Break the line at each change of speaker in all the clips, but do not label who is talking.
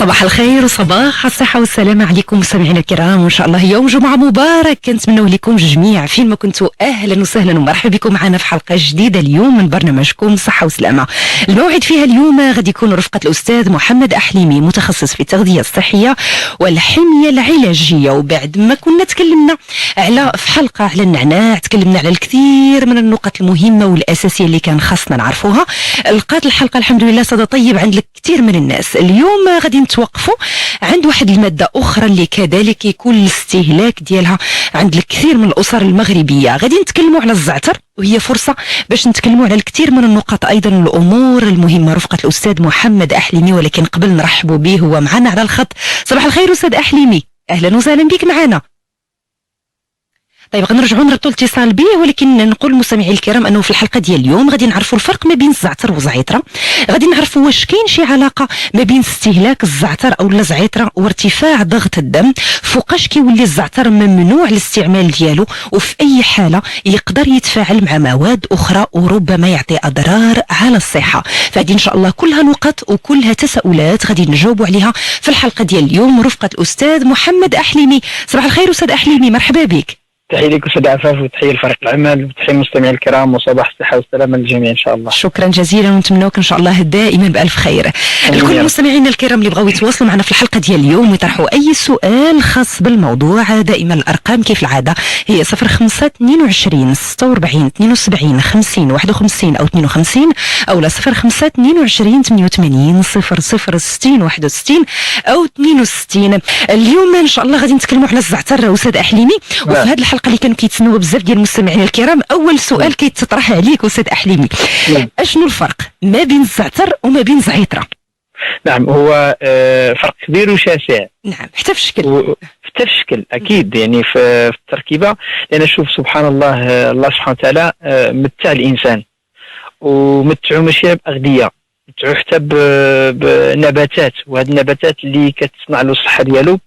صباح الخير وصباح الصحة والسلامة عليكم مستمعينا الكرام، وإن شاء الله يوم جمعة مبارك كنتمنوا لكم جميع فين ما كنتوا. أهلا وسهلا ومرحبا بكم معنا في حلقة جديدة اليوم من برنامجكم صحة وسلامة. الموعد فيها اليوم غادي يكون رفقة الأستاذ محمد أحليمي، متخصص في التغذية الصحية والحمية العلاجية. وبعد ما كنا تكلمنا في حلقة على النعناع، تكلمنا على الكثير من النقط المهمة والأساسية اللي كان خاصنا نعرفوها. لقات الحلقة الحمد لله صدى طيب عند كثير من الناس. اليوم غادي نتوقفوا عند واحد المادة أخرى اللي كذلك يكون الاستهلاك ديالها عند الكثير من الأسر المغربية. غادي نتكلموا على الزعتر، وهي فرصة باش نتكلموا على الكثير من النقط أيضا الأمور المهمة رفقة الأستاذ محمد أحليمي. ولكن قبل نرحبوا به هو معنا على الخط. صباح الخير أستاذ أحليمي، أهلا وسهلا بك معنا. طيب غنرجعوا نربطوا الاتصال به، ولكن نقول للمستمعين الكرام انه في الحلقه ديال اليوم غادي نعرفوا الفرق ما بين الزعتر والزعتره. غادي نعرفوا واش كاين شي علاقه ما بين استهلاك الزعتر او الزعتره وارتفاع ضغط الدم، فوقاش كيولي الزعتر ممنوع الاستعمال ديالو، وفي اي حاله يقدر يتفاعل مع مواد اخرى وربما يعطي اضرار على الصحه. فهذه ان شاء الله كلها نقط وكلها تساؤلات غادي نجاوبوا عليها في الحلقه ديال اليوم رفقه الاستاذ محمد أحليمي. صباح الخير استاذ أحليمي، مرحبا بك.
تحية لك أستاذ عفاف، وتحية لفريق العمل، وتحية للمستمعين الكرام، وصباح الصحة والسلامة للجميع إن شاء الله.
شكرا جزيلا، ونتمنوك إن شاء الله دائما بألف خير. لكل المستمعين الكرام اللي بغاو يتواصلوا معنا في الحلقة ديال اليوم ويطرحوا أي سؤال خاص بالموضوع، دائما الأرقام كيف العادة هي 05 22 46 72 50 51 أو 52 أو لا 05 22 88 00 60 61 أو 62. اليوم إن شاء الله غادي نتكلموا على الزعتر أستاذ أحليمي. وفي هذه الحلقة اللي كانوا كيتسناوها بزاف ديال المستمعين الكرام، اول سؤال كيتطرح عليك استاذ أحليمي، اشنو الفرق ما بين الزعتر وما بين الزعتره؟
نعم، هو فرق كبير وشاسع.
نعم، حتى في الشكل.
حتى في الشكل اكيد، يعني في التركيبه. لان شوف سبحان الله، الله سبحانه وتعالى متع الانسان، ومتعو ماشي باغذيه، متعو حتى بنباتات، وهذه النباتات اللي كتصنع له الصحه ديالو.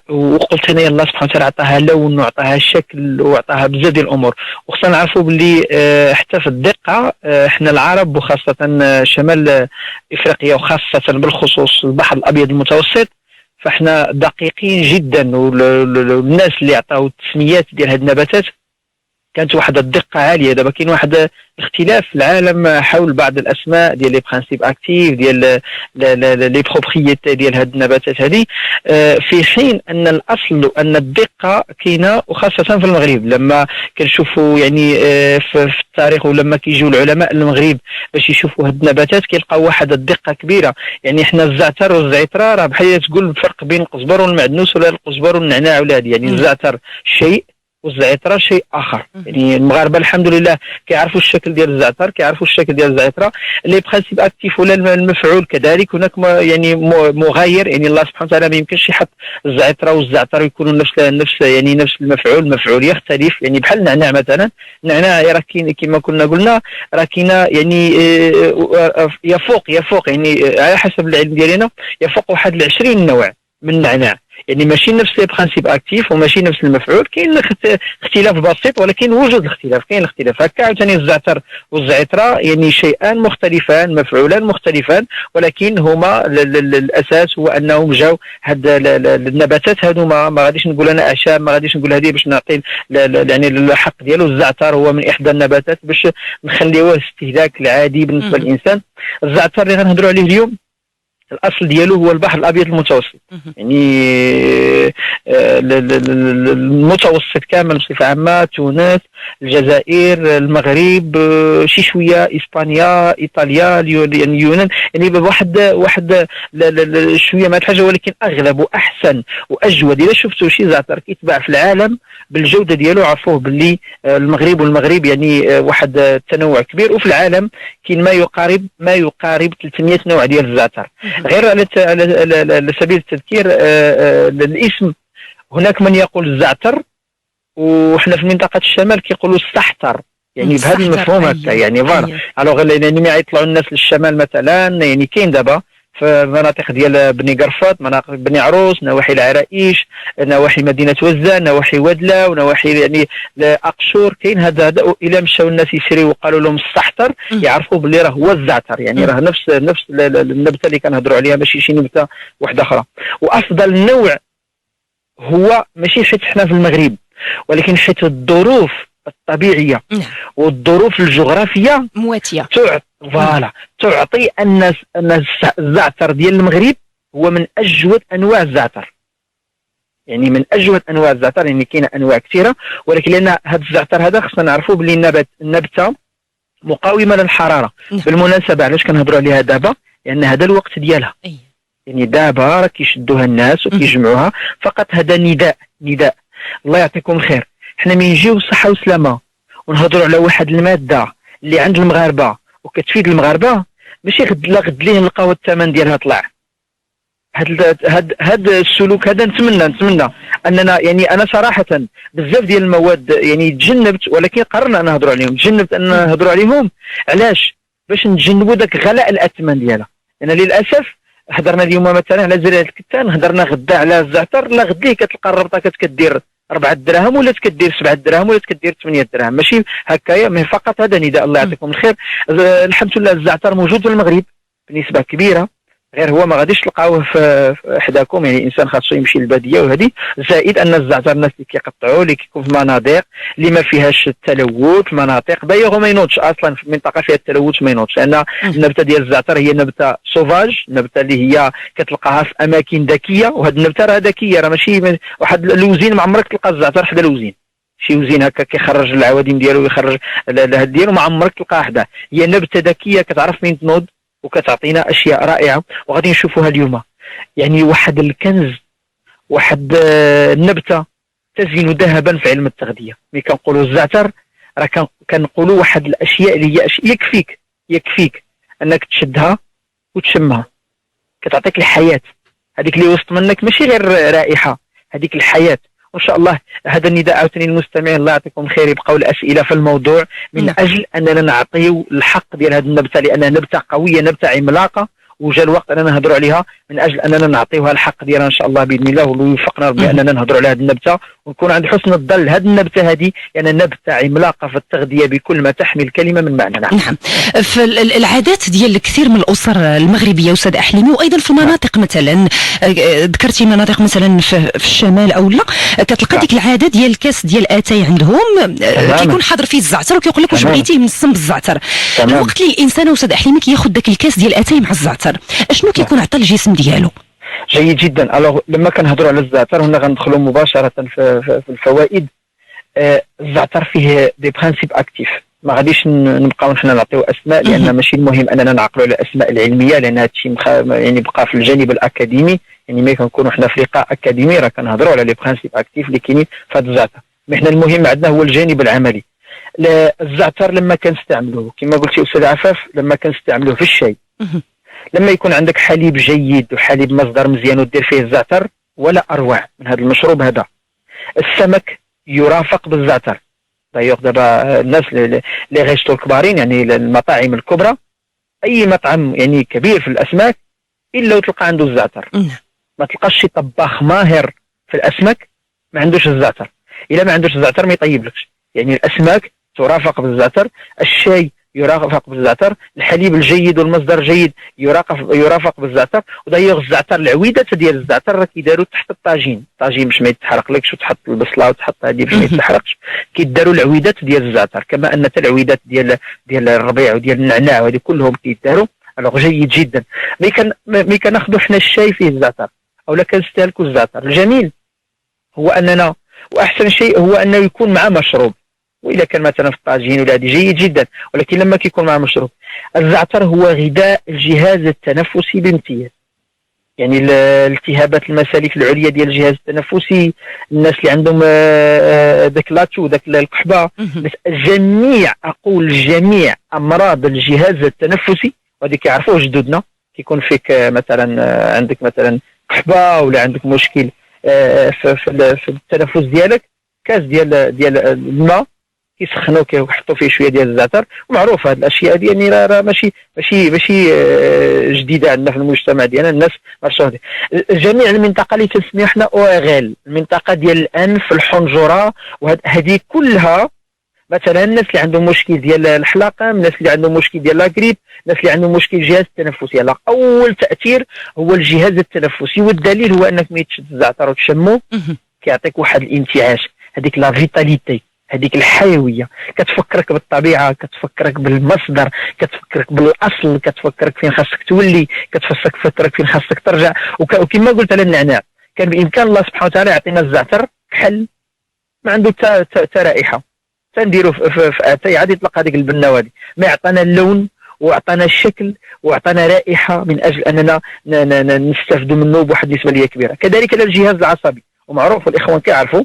وقلت هنا الله سبحانه وتعالى عطاها لون وعطاها شكل وعطاها بزاف ديال الامور. وخصنا نعرفوا باللي حتى في الدقه، احنا العرب وخاصه شمال افريقيا وخاصه بالخصوص البحر الابيض المتوسط، فاحنا دقيقين جدا. والناس اللي عطاو التسميات ديال هذه النباتات كانت واحد الدقه عاليه. دابا كاين واحد الاختلاف في العالم حول بعض الاسماء ديال لي برينسيپ اكتيف ديال لي بروبريتي ديال هاد النباتات هذه، في حين ان الاصل وان الدقه كاينه، وخاصه في المغرب. لما كنشوفوا يعني في التاريخ، ولما كيجيو العلماء المغرب باش يشوفوا هاد النباتات كيلقاو واحد الدقه كبيره. يعني حنا الزعتر والزعتره راه بحال تقول الفرق بين القزبر والمعدنوس ولا القزبر والنعناع ولا هذه. يعني الزعتر شيء والزعتره شيء اخر. يعني المغاربه الحمد لله كيعرفوا الشكل ديال الزعتر، كيعرفوا الشكل ديال الزعتره. لي برينسيپ اكتيف ولا المفعول كذلك هناك يعني مغاير. يعني الله سبحانه وتعالى ما يمكنش يحط الزعتره والزعتر يكونوا نفس المفعول. المفعول يختلف. يعني بحال النعناع مثلا، النعناع راه كما كنا قلنا راه كاينه يعني يفوق يعني على حسب العلم ديالنا يفوق واحد 20 نوع من النعناع. يعني ماشي نفس لي برينسيپ اكتيف وماشي نفس المفعول، كاين اختلاف بسيط، ولكن وجود الاختلاف كاين الاختلاف. هكا عاوتاني الزعتر والزعتره يعني شيئان مختلفان، مفعولان مختلفان، ولكن هما الاساس هو انهم جاو هاد النباتات هادو. ما غاديش نقول انا اعشاب، ما غاديش نقول هذه باش نعطي يعني الحق ديالو. الزعتر هو من احدى النباتات باش نخليوه استهلاك العادي بالنسبه للانسان. الزعتر اللي غنهضروا عليه اليوم الاصل ديالو هو البحر الابيض المتوسط. يعني المتوسط كامل بصفه عامه، تونس، الجزائر، المغرب، شي شويه اسبانيا، ايطاليا، يعني اليونان. يعني واحد شويه ما الحاجه، ولكن اغلب واحسن واجود. اذا شفتوا شي زعتر كيتباع في العالم بالجوده ديالو عرفوه باللي المغرب يعني واحد التنوع كبير. وفي العالم كاين ما يقارب 300 نوع ديال الزعتر. غير على سبيل التذكير الاسم، هناك من يقول الزعتر، وحنا في منطقه الشمال كيقولوا السحتر. يعني بهذا المفهوم هكا. يعني فوالا الوغ يعني ما يطلعوا الناس للشمال مثلا، يعني كاين دابا في مناطق ديال بني قرفاط، مناطق بني عروس، نواحي العرائش، نواحي مدينه وزان، نواحي ودله، ونواحي يعني اقشور. كاين هذا الى مشاو الناس يشريوا وقالوا لهم السحتر يعرفوا باللي راه هو الزعتر، يعني راه نفس النبته اللي كنهضروا عليها، ماشي شي نبته واحده اخرى. وافضل نوع هو ماشي حيت حنا في المغرب، ولكن حيت الظروف الطبيعيه والظروف الجغرافيه
مواتيه
تعطي ان الزعتر ديال المغرب هو من اجود انواع الزعتر. يعني من اجود انواع الزعتر، يعني كاينه انواع كثيره، ولكن لان هذا الزعتر هذا خصنا نعرفوا بلي النبته مقاومه للحراره. بالمناسبه علاش كنهضروا عليها دابا؟ لان هذا الوقت ديالها. يعني دابا راه كيشدوها الناس وكيجمعوها. فقط هذا نداء. الله يعطيكم الخير. حنا من نجيو صحه وسلامه ونهضروا على واحد الماده اللي عند المغاربه وكتفيد المغاربه، ماشي غد ليه نلقاو الثمن ديالها طلع. هاد السلوك هذا نتمنى اننا، يعني انا صراحه بزاف ديال المواد يعني تجنبت، ولكن قررنا ان نهضروا عليهم. تجنبت ان نهضروا عليهم علاش؟ باش نتجنبوا ذاك غلاء الاثمن ديالها. لان للاسف هضرنا اليوم مثلا على زريعه الكتان، هضرنا غدا على الزعتر، لا غد ليه كتلقى الربطه كتدير 4 دراهم ولا تكدير 7 دراهم ولا تكدير 8 دراهم، ماشي هكايا. مي فقط هذا نداء. الله يعطيكم الخير. الحمد لله الزعتر موجود في المغرب بنسبه كبيره، غير هو ما غاديش تلقاوه في حداكم. يعني الانسان خاصو يمشي للباديه وهذه. زائد ان الزعتر الناس اللي كيقطعوه اللي كيكون في مناطق اللي ما فيهاش التلوث، مناطق بايغ ما ينوضش اصلا، في منطقه فيها التلوث ما ينوضش، لان النبته ديال الزعتر هي نبته سوفاج، نبته اللي هي كتلقاها في اماكن ذكيه. وهذه النبته راه ذكيه، راه ماشي واحد الوزين. ما عمرك تلقى الزعتر حدا الوزين، شي وزين هكا كيخرج العوادم ديالو ويخرج هاد ديالو، ما عمرك تلقاها حدا. هي نبته ذكيه كتعرف فين تنوض وكتعطينا اشياء رائعه، وغادي نشوفوها اليوم. يعني واحد الكنز، واحد النبته تزين ذهبا في علم التغذيه. ملي كنقولوا الزعتر راه كنقولوا واحد الاشياء اللي هي يكفيك انك تشدها وتشمها، كتعطيك الحياه. هذيك اللي وسط منك ماشي غير رائحه، هذيك الحياه. وان شاء الله هذا النداء عاوتاني للمستمعين. الله يعطيكم الخير، يبقاو الاسئله في الموضوع من اجل اننا نعطيو الحق ديال هذه النبته، لانها نبته قويه، نبته عملاقه، وجا الوقت اننا نهضروا عليها من اجل اننا نعطيوها الحق ديالها ان شاء الله باذن الله. ويوفقنا ربي اننا نهضروا على هذه النبته ونكون عند حسن الظن. هذه النبته هذه يعني نبته عملاقه في التغذيه بكل ما تحمل كلمه من معنى.
نعم. في العادات ديال كثير من الاسر المغربيه استاذ احليمي، وايضا في مناطق مثلا ذكرتي مناطق مثلا في الشمال او لا، كتلقى ديك العاده ديال الكاس ديال اتاي عندهم كيكون حاضر فيه الزعتر، وكيقول لك واش بغيتي منسم بالزعتر. الوقت اللي الانسان استاذ احليمي كياخذ داك الكاس ديال اتاي مع الزعتر، اشنو كيكون عطى الجسم ديالو؟
جيد جدا. الوغ لما كنهضروا على الزعتر هنا غندخلوا مباشره في الفوائد. الزعتر فيه دي برانسيب اكتيف، ما غاديش نبقاو حنا نعطيو اسماء، لان ماشي المهم اننا نعقلوا على الاسماء العلميه، لان هذا الشيء يعني بقى في الجانب الاكاديمي. يعني ملي كنكونوا حنا في لقاء اكاديمي راه كنهضروا على لي برانسيب اكتيف اللي كاينين في هذا الزعتر. مي حنا المهم عندنا هو الجانب العملي. الزعتر لما كنستعملوه كما قلتي استاذ عفاف، لما كنستعملوه في الشاي، لما يكون عندك حليب جيد وحليب مصدر مزيان ودير فيه الزعتر، ولا اروع من هذا المشروب هذا. السمك يرافق بالزعتر. دابا الناس اللي غيشتوا الكبارين، يعني المطاعم الكبرى، اي مطعم يعني كبير في الاسماك الا وتلقى عنده الزعتر. ما تلقاش شي طباخ ماهر في الاسماك ما عندوش الزعتر. الا ما عندوش الزعتر ما يطيبلكش. يعني الاسماك ترافق بالزعتر، الشاي يرافق بالزعتر، الحليب الجيد والمصدر الجيد يرافق بالزعتر. ودايوغ الزعتر العويدات ديال الزعتر راه كيداروا تحت الطاجين باش ما يتحرقلكش، وتحط البصله وتحط هذه باش ما يتحرقش. كيداروا العويدات ديال الزعتر، كما ان العويدات ديال الربيع وديال النعناع وهذه كلهم كيداروا. الوغ جيد جدا. ملي كناخذوا حنا الشاي فيه الزعتر او لا كنستهلكوا الزعتر، الجميل هو اننا، واحسن شيء هو انه يكون مع مشروب. وإذا كان مثلا في الطاجين ولا هذه جيد جدا، ولكن لما كيكون مع مشروب. الزعتر هو غذاء الجهاز التنفسي بامتياز. يعني الالتهابات المسالك العليا ديال الجهاز التنفسي، الناس اللي عندهم داك لاتشو داك الكحبه، جميع امراض الجهاز التنفسي، وهذه كيعرفوه جدودنا. كيكون فيك مثلا عندك مثلا كحبه ولا عندك مشكل في التنفس ديالك، كاس ديال الماء كيسخنوا كيحطوا فيه شويه ديال الزعتر. ومعروف هذه الاشياء هذه يعني راه ماشي جديده عندنا في المجتمع ديالنا، الناس مرشوه جميع المنطقه اللي تسميها حنا اوغيل، المنطقه ديال الانف الحنجره وهذه كلها. مثلا الناس اللي عندهم مشكل ديال الحلاقه، الناس اللي عندهم مشكل ديال لاغريب، الناس اللي عندهم مشكل الجهاز التنفسي، على اول تاثير هو الجهاز التنفسي. والدليل هو انك ملي تشد الزعتر وتشمو كيعطيك واحد الانتعاش، هذيك لا فيتاليتي، هذيك الحيويه، كتفكرك بالطبيعه، كتفكرك بالمصدر، كتفكرك بالاصل، كتفكرك فين خاصك تولي، كتفكرك فين خاصك ترجع. وكما قلت على النعناع، كان بامكان الله سبحانه وتعالى يعطينا الزعتر كحل ما عنده تا رائحه، تنديرو في اتاي عادي يطلق هذيك البنه هذه، ما يعطينا اللون واعطانا الشكل واعطانا رائحه من اجل اننا نستافدوا منه بواحد النسبه اللي كبيره. كذلك الجهاز العصبي، ومعروف الاخوان كيعرفوا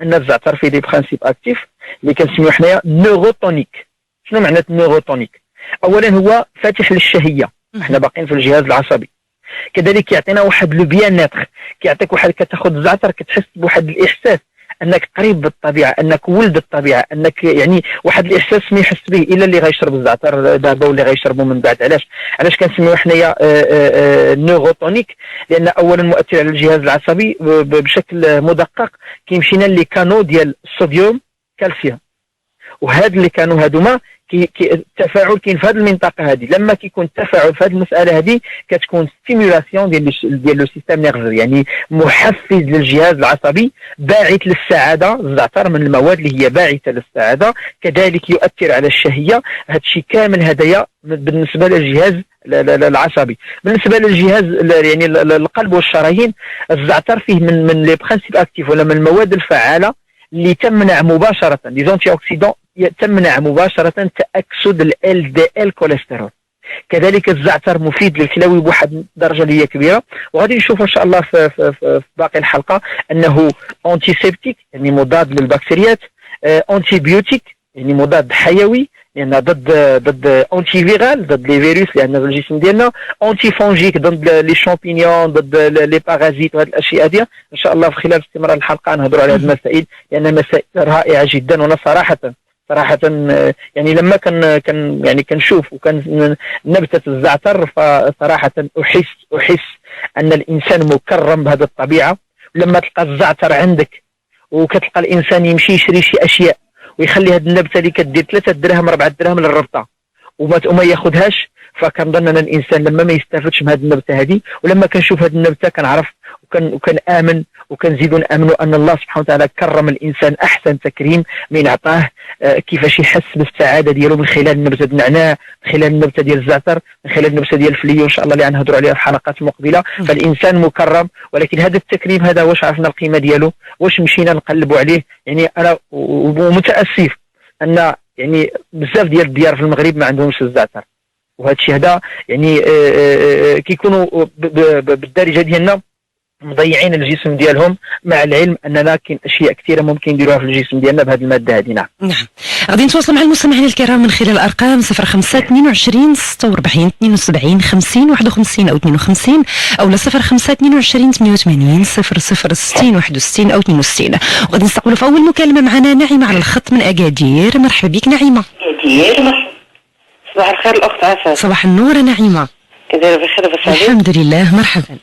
ان الزعتر فيه دي برانسيب اكتيف اللي كنسميو حنايا نيوروتونيك. شنو معنى نيوروتونيك؟ اولا هو فاتح للشهيه، احنا باقيين في الجهاز العصبي. كذلك يعطينا واحد لو بيان ناتر، كيعطيك واحد كتاخذ الزعتر كتحس بواحد الاحساس انك قريب بالطبيعه، انك ولد الطبيعه، انك يعني واحد الاحساس ما يحس به الا اللي غيشرب الزعتر دابا واللي غيشربه من بعد. علاش كنسميو حنايا نيوروتونيك؟ لان اولا مؤثر على الجهاز العصبي بشكل مدقق، كيمشينا لي كانو ديال الصوديوم كالسيوم، وهاد اللي كانوا هادوما التفاعل كاين في هذه المنطقه هذه. لما كيكون التفاعل في هذه المساله هذه كتكون ستيمولاسيون ديال لو سيستيم نيرفي، يعني محفز للجهاز العصبي، باعث للسعاده. الزعتر من المواد اللي هي باعثه للسعاده، كذلك يؤثر على الشهيه. هذا الشيء كامل هدايا بالنسبه للجهاز العصبي. بالنسبه للجهاز يعني القلب والشرايين، الزعتر فيه من لي برانسيب اكتيف ولا من المواد الفعاله اللي تمنع مباشره لي زونتي اوكسيدون، تمنع مباشره تاكسد ال دي ال كوليسترول. كذلك الزعتر مفيد للكلوي بواحد الدرجه اللي هي كبيره، وغادي نشوف ان شاء الله في باقي الحلقه انه اونتي سيبتيك يعني مضاد للبكتيريات، اونتي بيوتيك يعني مضاد حيوي لان ضد اونتي فيرال ضد لي فيروس اللي عندنا في الجسم ديالنا، اونتي فونجيك ضد لي شامبينيون ضد لي بارازيت وهذه الاشياء هذه. ان شاء الله في خلال استمرار الحلقه نهضروا على هذه المسائل لان مسائل رائعه جدا. وانا صراحه يعني لما يعني كنشوف وكان نبتة الزعتر فصراحه احس ان الانسان مكرم بهذه الطبيعه. لما تلقى الزعتر عندك وكتلقى الانسان يمشي يشري شي اشياء ويخلي هذه النبته اللي كدير 3 دراهم 4 دراهم للربطه وما ياخذهاش، فكنظن ان الانسان لما ما يستافدش من هذه النبته هذه. ولما كنشوف هذه النبته كنعرف وكان امن وكنزيدوا نامنوا ان الله سبحانه وتعالى كرم الانسان احسن تكريم من عطاه كيفاش يحس بالسعاده ديالو من خلال نبته النعناع، من خلال النبته ديال الزعتر، من خلال النبته ديال الفليو ان شاء الله اللي غنهضروا عليها في الحلقات المقبله. فالانسان مكرم، ولكن هذا التكريم هذا واش عرفنا القيمه ديالو؟ واش مشينا نقلبوا عليه؟ يعني انا ومتاسف ان يعني بزاف ديال الديار في المغرب ما عندهمش الزعتر، وهذا الشيء هذا يعني كيكونوا بالدارجه ديالنا مضيعين الجسم ديالهم، مع العلم اننا كاين اشياء كثيره ممكن نديروها في الجسم ديالنا بهذه الماده هذه. نعم
غادي نتواصل مع المستمعين الكرام من خلال الارقام 05 22 46 72 50 51 او 52 او 05 22 88 00 61 او 62. وغادي نستقبلوا في اول مكالمه معنا نعيمه على الخط من اكادير. مرحبا بك نعيمه.
صباح الخير الاخت عفاف.
صباح النور نعيمه.
كدايره بخير بس
الحمد لله. مرحبا.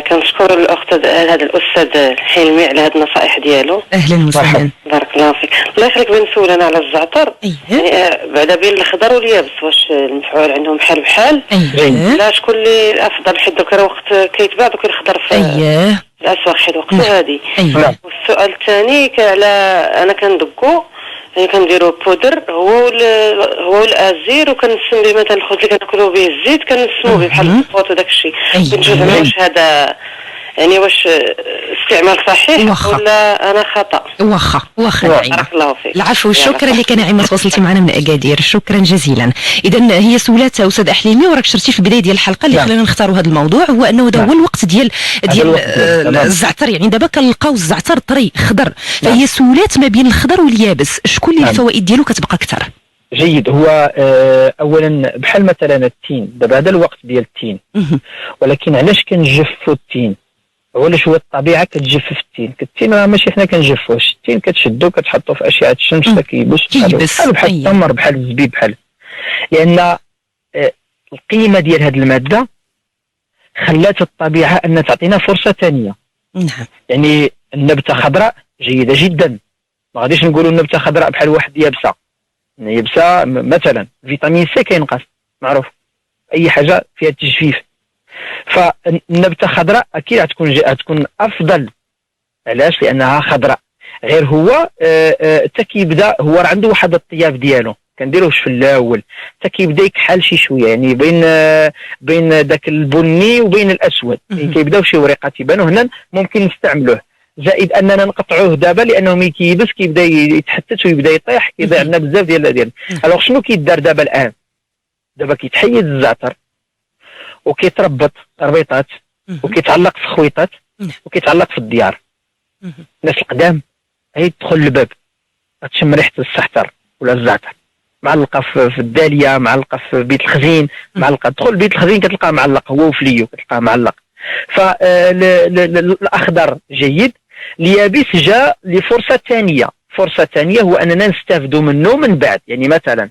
كنشكر الاخت هذا الاستاذ حلمي على هذه النصائح ديالو.
اهلا وسهلا.
بارك الله فيك. الله يخليك. بنسول انا على الزعتر. يعني بعدا بين الخضر واليابس واش المفعول عندهم بحال بحال؟ لا شكون اللي الافضل؟ حيت دوك وقت كيتباع دوك الخضر في الاسواق حيت وقته هذه. والسؤال الثاني على انا كندقو يعني كنديرو بودر هو الازير وكنسم به مثلا الخبز اللي كناكلو به الزيت كنسمو به بحال الفوط وداك الشيء. كنشوف واش هذا يعني واش استعمال صحيح ولا انا خطا؟
واخا نعيمه.
بارك الله فيك.
العفو. شكرا لك نعيمه تواصلتي معنا من اكادير. شكرا جزيلا. اذا هي سولات استاذ حليمي وراك شرتي في البدايه ديال الحلقه اللي خلينا نختاروا هذا الموضوع هو انه هذا هو الوقت ديال الزعتر. يعني دابا كنلقاو الزعتر طري خضر، فهي سولات ما بين الخضر واليابس، شكون اللي الفوائد ديالو كتبقى اكثر؟
جيد. هو اولا بحال مثلا التين، دابا هذا الوقت ديال التين، ولكن علاش كنجفوا التين؟ علاش هو الطبيعه كتجفف التين راه ماشي حنا كنجفوش التين، كتشدو كتحطو في اشعه الشمس كيبس بحال التمر بحال الزبيب بحال، لان القيمه ديال هذه الماده خلات الطبيعه ان تعطينا فرصه ثانيه.
نعم.
يعني النبته خضراء جيده جدا، ما غاديش نقولوا النبته خضراء بحال واحد يابسه. يابسه مثلا فيتامين سي كينقص معروف، اي حاجه فيها تجفيف، فالنبته خضراء اكيد غتكون افضل. علاش؟ لانها خضراء. غير هو حتى كيبدا هو راه عنده واحد الطياب ديالو كنديروه في الاول، حتى كيبدا يكحل شي شويه، يعني بين داك البني وبين الاسود، يعني كيبداو شي وريقات يبانوا هنا ممكن نستعملوه. زائد اننا نقطعوه دابا لانه ملي كيبس كيبدا يتحتت ويبدا يطيح، كيضيع لنا بزاف ديال الوغ. شنو كيدار دابا الان؟ دابا كيتحيد الزعتر وكيتربط تربيطات وكيتعلق في خويطات وكيتعلق في الديار. الناس القدام هي تدخل الباب تشم ريحه السحتر ولا الزعتر، معلقه في الداليه، معلقه في بيت الخزين، معلقه تدخل بيت الخزين كتلقاه معلق هو وفليو كتلقاه معلق. فالاخضر جيد، اليابس جاء لفرصه ثانيه. فرصه ثانيه هو اننا نستافدوا منه من بعد. يعني مثلا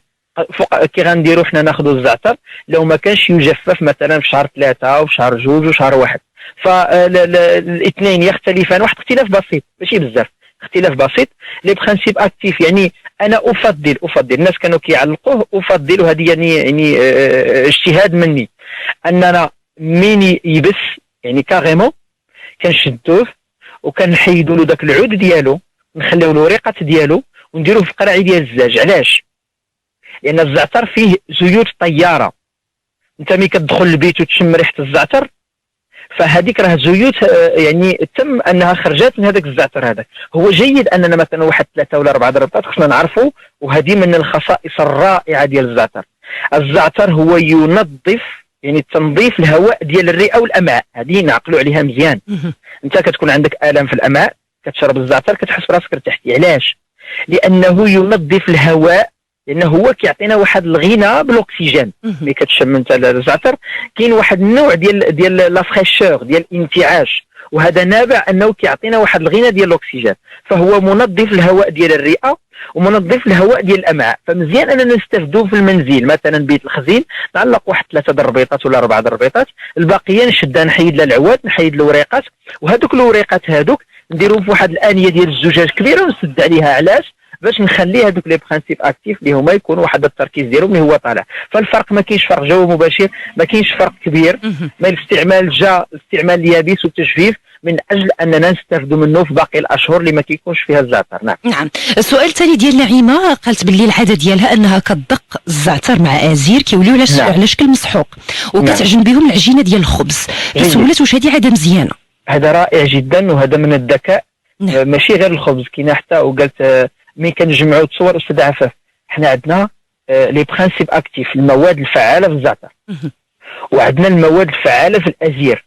فوق كي غنديروا حنا ناخذوا الزعتر لو ما كانش يجفف مثلا في شهر 3 وفي شهر 2 وشهر 1، فالاثنين يختلفان واحد اختلاف بسيط ماشي بزاف، اختلاف بسيط. لي برانسيب اكتيف يعني انا افضل الناس كانوا كيعلقوه، افضل، وهذه يعني اجتهاد مني، اننا مين يبس يعني كاريمون كنشدوه وكنحيدوا له داك العود ديالو، نخليو له الوريقات ديالو ونديروه في قرعي ديال الزاج. علاش؟ لان الزعتر فيه زيوت طياره، انت ملي كتدخل للبيت وتشم ريحه الزعتر فهذيك راه زيوت يعني تم انها خرجت من هذاك الزعتر. هذاك هو جيد اننا مثلا واحد 3 ولا 4 ضربات خصنا نعرفوا، وهذه من الخصائص الرائعه ديال الزعتر. الزعتر هو ينظف، يعني تنظيف الهواء ديال الرئه والامعاء، هذه نعقلوا عليها مزيان. انت كتكون عندك الام في الامعاء كتشرب الزعتر كتحس براسك ارتحتي. علاش؟ لانه ينظف الهواء، لانه هو كيعطينا واحد الغنى بالاكسجين. ملي كتشم انت الزعتر كاين واحد النوع ديال لا فريشور ديال الانتعاش، وهذا نابع انه كيعطينا واحد الغنى ديال الاكسجين، فهو منظف الهواء ديال الرئه ومنظف الهواء ديال الامعاء. فمزيان اننا نستافدوه في المنزل، مثلا بيت الخزين نعلق واحد 3 ضربيطات ولا 4 ضربيطات، الباقيه نشدها نحيد لها العواد، نحيد الوريقات، وهذوك الوريقات هذوك نديروهم في واحد الانيه ديال الزجاج كبيره ونسد عليها. علاش؟ باش نخلي هذوك لي برانسيب اكتيف اللي هما يكونوا واحد التركيز ديالهم اللي هو طالع. فالفرق ما كاينش فرق جو مباشر، ما كاينش فرق كبير ما الاستعمال الاستعمال اليابس والتجفيف من اجل اننا نستافدوا منه في باقي الاشهر اللي ما كيكونش فيها الزعتر. نعم.
السؤال الثاني ديال نعيمه، قالت باللي العاده ديالها انها كتدق الزعتر مع ازير كيوليو على شكل مسحوق وكتعجن بهم العجينه ديال الخبز. فسولت واش هذه عاده مزيانه؟
هذا رائع جدا وهذا من الذكاء. ماشي غير الخبز، كاين حتى وقالت ملي كنجمعوا تصور استاذ عفاف حنا عندنا لي برانسيب اكتيف، المواد الفعاله في الزعتر وعندنا المواد الفعاله في الازير.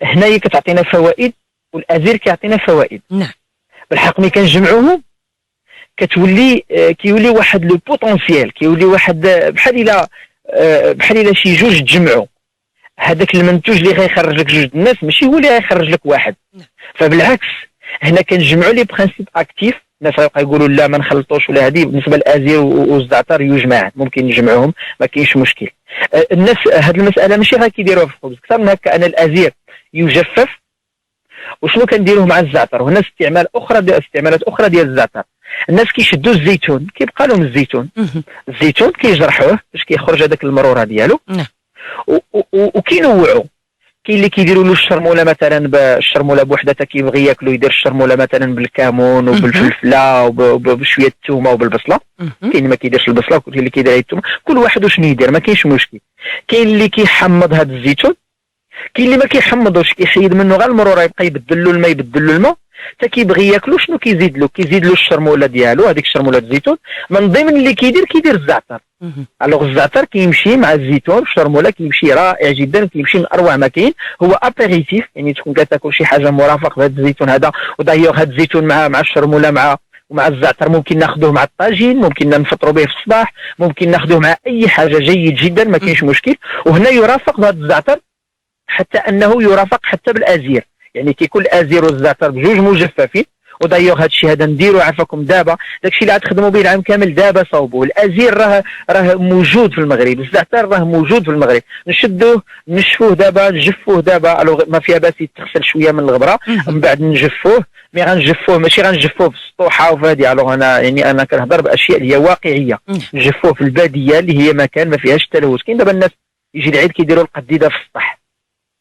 هنايا كتعطينا فوائد والازير كيعطينا فوائد.
نعم.
بالحق ملي كنجمعوهم كيولي واحد لو بوتونسييل، كيولي واحد بحال الى شي جوج تجمعوا، هذاك المنتوج اللي غيخرج لك جوج الناس ماشي هو اللي غيخرج لك واحد. فبالعكس هنا كنجمعوا لي برانسيب اكتيف. الناس غيبقى يقولوا لا ما نخلطوش ولا هذه، بالنسبه للازير والزعتر يجمع ممكن نجمعوهم ما كاينش مشكل. الناس هذه المساله ماشي غير كيديروها في الخبز، اكثر من هكا. انا الازير يجفف وشنو كنديروه مع الزعتر، وهنا استعمالات اخرى ديال الزعتر. الناس كيشدوا الزيتون كيبقى لهم الزيتون كيجرحوه باش كيخرج هذاك المروره ديالو وكينوعوا. كاين اللي كيديروا له الشرموله مثلا بالشرموله بوحدها كيبغي ياكلو يدير الشرموله مثلا بالكمون وبالفلفله وبشويه الثومه وبالبصله. كاين اللي ما كيديرش البصله وكاين اللي كيدير الثومه، كل واحد وشنو يدير ما كاينش مشكل. كاين اللي كيحمض هذا الزيتون، كاين اللي ما كيحمضوش كيحيد منه غير المروره يبقى يبدل له الماء يبدل له الماء. حتى كيبغي ياكلو شنو كيزيد له الشرموله ديالو، هذيك الشرموله الزيتون من ضمن اللي كيدير الزعتر. الوغ الزعتر كيمشي مع الزيتون في الشرموله، كيمشي رائع جدا، كيمشي من اروع ما كاين. هو ابيريتيف، يعني تكون كتاكل شي حاجه مرافق بهذا الزيتون هذا. ودايوغ هذا الزيتون مع الشرموله مع الزعتر ممكن ناخذوه مع الطاجين، ممكن نفطروا به في الصباح، ممكن ناخذوه مع اي حاجه، جيد جدا ما كاينش مشكل. وهنا يرافق بهذا الزعتر حتى انه يرافق حتى بالازير، يعني كيكون الازير والزعتر بجوج مجففين. ودايوغ هادشي هذا نديرو عفاكم دابا، داكشي اللي غتخدموا به العام كامل دابا صوبوا. الازير راه موجود في المغرب، الزعتر راه موجود في المغرب، نشدوه نشفوه دابا نجفوه دابا، الوغ ما فيها باس يتغسل شويه من الغبره من بعد نجفوه. مي غنجفوه ماشي غنجفوه في السطوحه وفادي، الوغ انا كنهضر باشياء اللي هي واقعيه. نجفوه في الباديه اللي هي مكان ما فيهاش تلوث. كاين دابا الناس يجي العيد كيديروا القديده في السطح،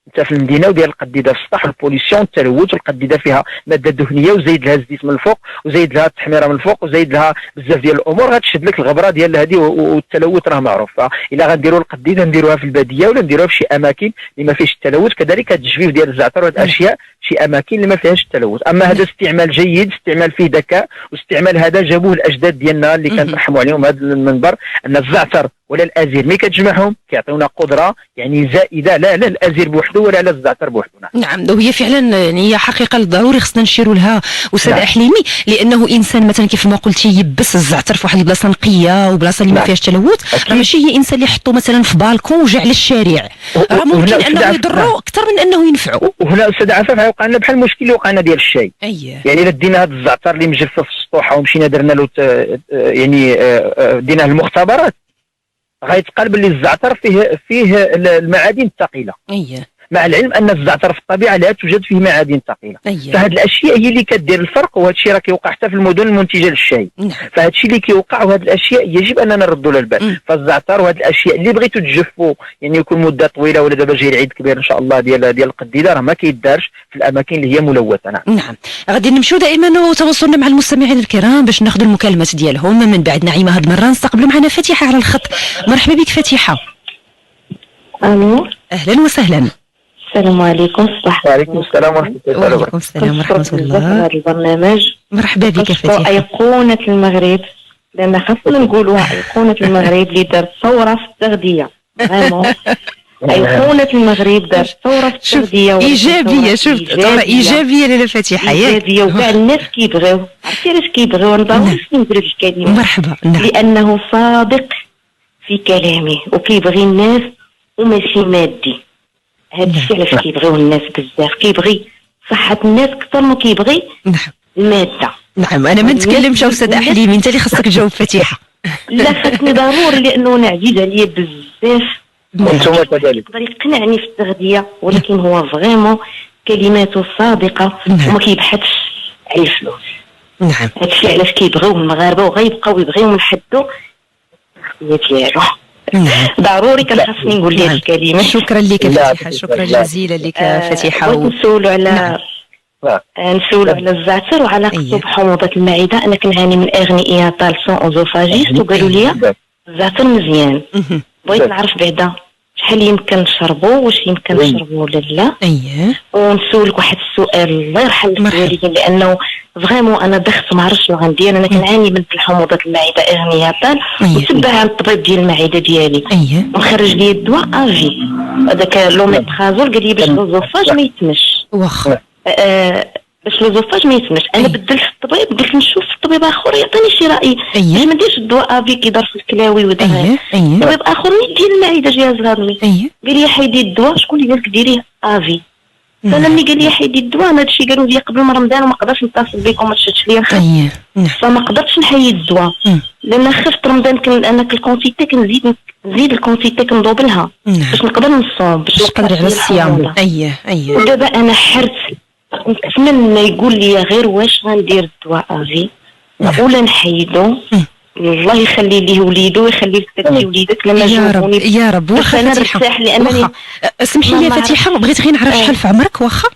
انت في المدينه وديال القديده في السطح، البوليسيون التلوث، والقديده فيها ماده دهنيه وزايد لها الزيت من الفوق وزايد لها التحميره من الفوق وزايد لها بزاف ديال الامور غتشد لك الغبره ديال هذه، والتلوث راه معروف. الا غنديروا القديده نديروها في الباديه ولا نديروها في شي اماكن اللي ما فيهش التلوث. كذلك التجفيف ديال الزعتر وهاد الاشياء شي اماكن اللي ما فيهاش التلوث. اما هذا استعمال جيد، استعمال فيه ذكاء، واستعمال هذا جابوه الاجداد ديالنا اللي كنرحموا عليهم هذا المنبر، ان الزعتر ولا الازير ملي كتجمعهم كيعطيونا قدره يعني زائده، لا الازير بوحده ولا الزعتر بوحده.
نعم وهي فعلا يعني هي حقيقه ضروري خصنا نشيروا لها استاذ احليمي، لانه انسان مثلا كيف ما قلتي يبس الزعتر في واحد البلاصه نقيه وبلاصه اللي ما فيهاش تلوث، راه ماشي هي انسان اللي يحطو مثلا في بالكون وجا على الشارع، راه ممكن انه يضروا اكثر من انه ينفعوا.
وهنا استاذ عفاف وقع لنا بحال المشكل اللي وقع لنا ديال الشاي. يعني الا دينا هذا الزعتر اللي مجفف في السطوحه ومشينا درنا له يعني ديناه المختبرات، غيتقال باللي الزعتر فيه المعادن الثقيله. مع العلم ان الزعتر في الطبيعه لا توجد فيه معادن ثقيله. فهاد الاشياء هي اللي كدير الفرق، وهذا الشيء راه كيوقع حتى في المدن المنتجه للشاي. فهاد الشيء اللي كيوقع، وهاد الاشياء يجب اننا نردوا لها البال. فالزعتر وهاد الاشياء اللي بغيتوا تجفوا يعني يكون مده طويله، ولا دابا جاي العيد كبير ان شاء الله ديال القديده، راه ما كيدارش في الاماكن اللي هي ملوثه. نعم
غادي نمشيو دائما وتواصلنا مع المستمعين الكرام باش ناخذوا المكالمات ديالهم. من بعد نعيمه هاد المره نستقبلوا معنا فاتحه على الخط. مرحبا بك فاتحه.
الو
اهلا وسهلا.
السلام عليكم.
وعليكم السلام ورحمه الله وبركاته.
وعليكم السلام ورحمه الله.
هذا البرنامج
مرحبا بك فاتحه.
ايقونه المغرب، لان خاصنا نقولوها ايقونه المغرب اللي دارت ثوره في التغذيه. ايقونه المغرب دارت ثوره في التغذيه
ايجابيه. شفت ثوره ايجابيه لاله فاتحه
ايجابيه، وكاع الناس كيبغيو. عرفتي علاش كيبغيو؟ نضروري نقول الكلمه.
مرحبا.
لانه صادق في كلامه وكيبغي الناس وماشي مادي. هذا الشيء علاش كيبغيو الناس بزاف، كيبغي صحة الناس أكثر ما كيبغي المادة.
نعم أنا ما نتكلمش أستاذ أحليمي، أنت اللي خاصك تجاوب فاتحة.
لا خاصني ضروري، لأنه أنا عزيز عليا بزاف.
وانتم كذلك.
يقدر يقنعني في التغذية، ولكن هو فريمون كلماته صادقة وما كيبحثش على الفلوس.
نعم
هذا الشيء علاش كيبغيو المغاربة وغيبقاو يبغيو نحدوا التغذية ديالو. ضروري كان خاصني نقول ليه الكلمه.
شكرا لك فاتحه، شكرا جزيلا لك فاتحه.
نسولوا على نسولوا على الزعتر وعلى قصب حموضه المعده. انا كنعاني من اغنياء طالسون اوزوفاجيست، وقالوا لي الزعتر مزيان. بغيت نعرف بعدا شحال يمكن نشربوا، واش يمكن نشربوا ولا لا. ونسولك واحد السؤال الله يرحم الوالدين، لانه فريمون انا دخت ما عرفتش شنو غندير. انا كنعاني من حموضه المعده اغنياطال، وتبع عن الطبيب ديال المعده ديالي ومخرج لي الدواء افي هذاك لوميبرازول. قال لي باش لوزوفاج ما يتمش. واخا باش لوزوفاج ما يتمش. انا بدلت الطبيب، قلت نشوف طبيب اخر يعطيني شي راي باش ما نديرش الدواء افي كيدار في الكلاوي ودغيا. طبيب اخر ديال المعده جهاز الهضمي قال لي حيدي الدواء. شكون اللي قالك ديريه افي؟ فانا ملي قال لي حيدي الدواء، انا هادشي قالوا لي قبل من رمضان وما قدرتش نتصل بكم وما تشدش ليا الخط. فما قدرتش نحيد الدواء لان خفت رمضان انا الكونتيتي كنزيد الكونتيتي كندوبلها باش نقدر نصوم، باش نقدر على الصيام. ودابا انا حرت، نتمنى يقول لي غير واش غندير الدواء افي ولا نحيدو. الله يخلي ليه وليدو ويخلي لك وليدك لما جاوبوني
يا رب. واخا
انا نرتاح لانني
اسمحي لي فاتحه، بغيت غير نعرف شحال في عمرك. واخا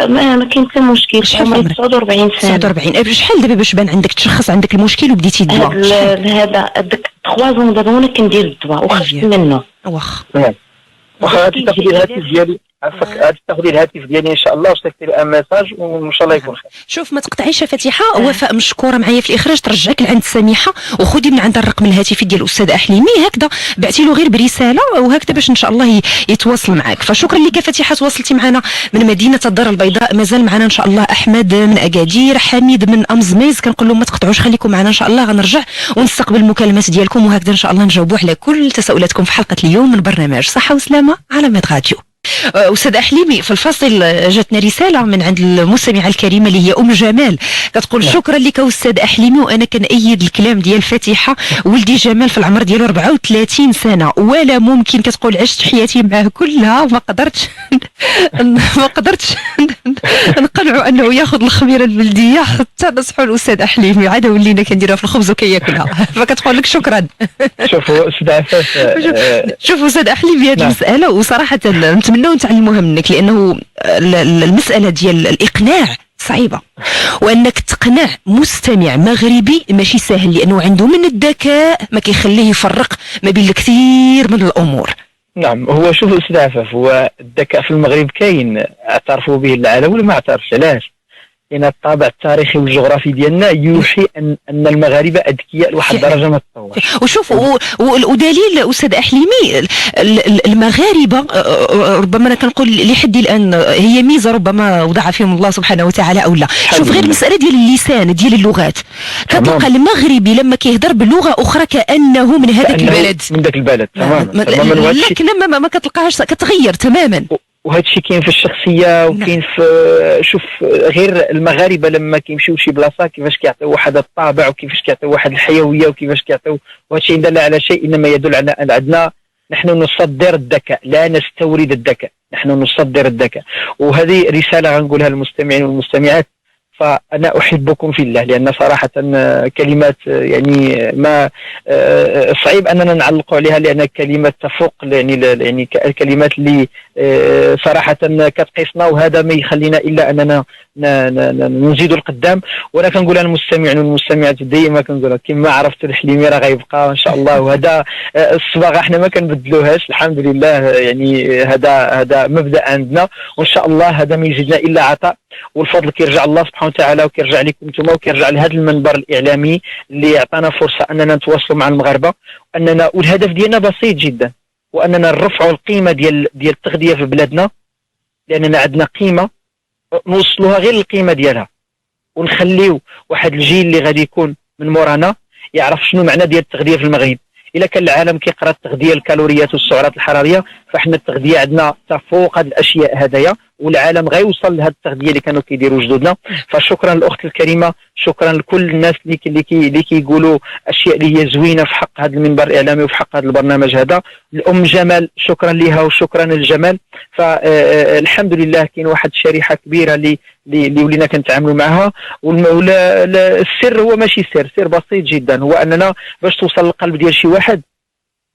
ما كاين حتى مشكل. عمري 49 سنه. 49
شحال دابا باش بان عندك تشخص عندك المشكل وبديتي الدواء؟
هذا داك 3 زون دابا وانا كندير الدواء وخفت منه.
واخا غادي تاخذي الهاتف ديالي، غادي تاخذي الهاتف ديالي ان شاء الله وتكتبي ان ميساج وان شاء الله يكون خير.
شوف ما تقطعيش فاتحه. وفاء مشكوره معايا في الاخراج ترجعك لعند سميحه، وخذي من عند الرقم الهاتفي ديال الاستاذ احليمي هكذا بعتي له غير برساله وهكذا باش ان شاء الله يتواصل معك. فشكرا لك فاتحه، تواصلتي معنا من مدينه الدار البيضاء. مازال معنا ان شاء الله احمد من اكادير، حميد من امزميز. كنقول لهم ما تقطعوش، خليكم معنا ان شاء الله. غنرجع ونستقبل المكالمات ديالكم وهكذا ان شاء الله نجاوبوا على كل تساؤلاتكم في حلقه اليوم من برنامج صحه وسلامه على ميد راديو. أستاذ أحليمي، في الفصل جاتنا رسالة من عند المستمعة الكريمة اللي هي أم جمال، كتقول شكرا لك أستاذ أحليمي، وأنا كنأيد الكلام ديال فاتحة. ولدي جمال في العمر ديالو 34 سنة، ولا ممكن كتقول عشت حياتي معاه كلها ما قدرتش نقنعوا أنه ياخذ الخميرة البلدية حتى نصحوا الأستاذ أحليمي، عاد ولينا كنديرها في الخبز وكياكلها. فكتقول لك شكرا.
شوفوا أستاذ عفاف،
شوفوا أستاذ أحليمي هذه المسألة، وصراحة نتمنى نتعلموا منك، لانه المساله ديال الاقناع صعيبه، وانك تقنع مستمع مغربي ماشي سهل، لانه عنده من الذكاء ما كيخليه يفرق ما بين الكثير من الامور.
نعم، هو شوف استاذ عفاف، هو الذكاء في المغرب كاين، اعترفوا به العالم ولا ما اعترفش، علاش؟ لأن الطابع التاريخي والجغرافي ديالنا يوحي أن المغاربة أذكياء لواحد الدرجة ما تتصورش.
وشوف ودليل أستاذ أحليمي، المغاربة ربما أنا كنقول لحد الآن هي ميزة ربما وضع فيهم الله سبحانه وتعالى أو لا. شوف غير المسألة ديال اللسان ديال اللغات، كتلقى المغربي لما كيهضر بلغة أخرى كأنه من هذاك البلد،
من ذاك البلد تماما،
لكن ما كتلقاهاش، كتغير تماما.
وهذا الشيء كاين في الشخصيه، وكاين في شوف غير المغاربه لما كيمشيو شي بلاصه كيفاش كيعطيو واحد الطابع، وكيفاش كيعطيو واحد الحيويه، وكيفاش كيعطيو، وهذا الشيء دل على شيء انما يدل على ان عندنا نحن نصدر الذكاء لا نستورد الذكاء، نحن نصدر الذكاء. وهذه رساله غنقولها للمستمعين والمستمعات، فأنا أحبكم في الله، لأن صراحة كلمات يعني ما صعيب أننا نعلق عليها، لأن كلمات تفوق يعني الكلمات اللي صراحة كتقيسنا، وهذا ما يخلينا إلا أننا نزيد القدام. وأنا كنقولها للمستمعين والمستمعات ديما كنقولها كما عرفت الحليمي راه غيبقى إن شاء الله، وهذا الصباغة احنا ما كنبدلوهاش الحمد لله، يعني هذا مبدأ عندنا، وإن شاء الله هذا ما يزيدنا إلا عطاء، والفضل كيرجع الله سبحانه وتعالى، وكيرجع لكم نتوما، وكيرجع لهذا المنبر الإعلامي اللي عطانا فرصة أننا نتواصلوا مع المغاربة، والهدف ديالنا بسيط جدا، وأننا نرفعوا القيمة ديال التغذية في بلادنا، لأننا عندنا قيمة نوصلوها غير القيمة ديالها، ونخليو واحد الجيل اللي غادي يكون من مورانا يعرف شنو معنى ديال التغذية في المغرب. إلا كان العالم كيقرا التغذية الكالوريات والسعرات الحرارية، فاحنا التغذية عندنا تفوق هذه الأشياء هدايا، والعالم غيوصل لهذه التغذية اللي كانوا كيديروا جدودنا. فشكرا للأخت الكريمة، شكرا لكل الناس اللي كيقولوا أشياء اللي هي زوينة في حق هذا المنبر الإعلامي وفي حق هذا البرنامج هذا. الأم جمال شكرا لها وشكرا للجمال. فالحمد لله كاين واحد الشريحة كبيرة اللي ولينا كنتعاملوا معها، السر هو ماشي سر بسيط جدا، هو أننا باش توصل للقلب ديال شي واحد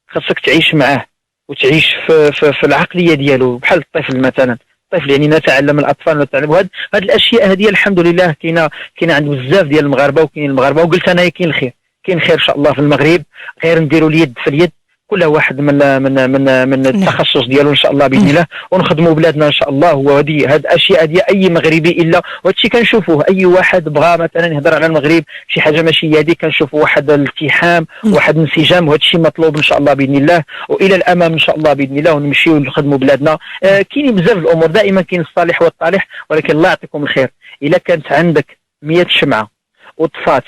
خاصك تعيش معاه وتعيش في العقلية ديالو، بحال الطفل مثلا. الطفل يعني نتعلم الأطفال نتعلم هذه الأشياء هذه الحمد لله كاينه عند بزاف ديال المغاربة، وكاين المغاربة، وقلت أنا كاين الخير، كاين خير إن شاء الله في المغرب، غير نديروا اليد في اليد، كل واحد من التخصص ديالو ان شاء الله باذن الله، ونخدموا بلادنا ان شاء الله. وهذه هاد الاشياء ديال اي مغربي الا وهادشي كنشوفوه، اي واحد بغى مثلا يهضر على المغرب شي حاجه ماشي هذه، كنشوفوا واحد الالتحام واحد الانسجام، وهادشي مطلوب ان شاء الله باذن الله، والى الامام ان شاء الله باذن الله، ونمشيو نخدموا بلادنا. كاينين بزاف الامور، دائما كاين الصالح والطالح، ولكن الله يعطيكم الخير. الا كانت عندك 100 شمعه وطفات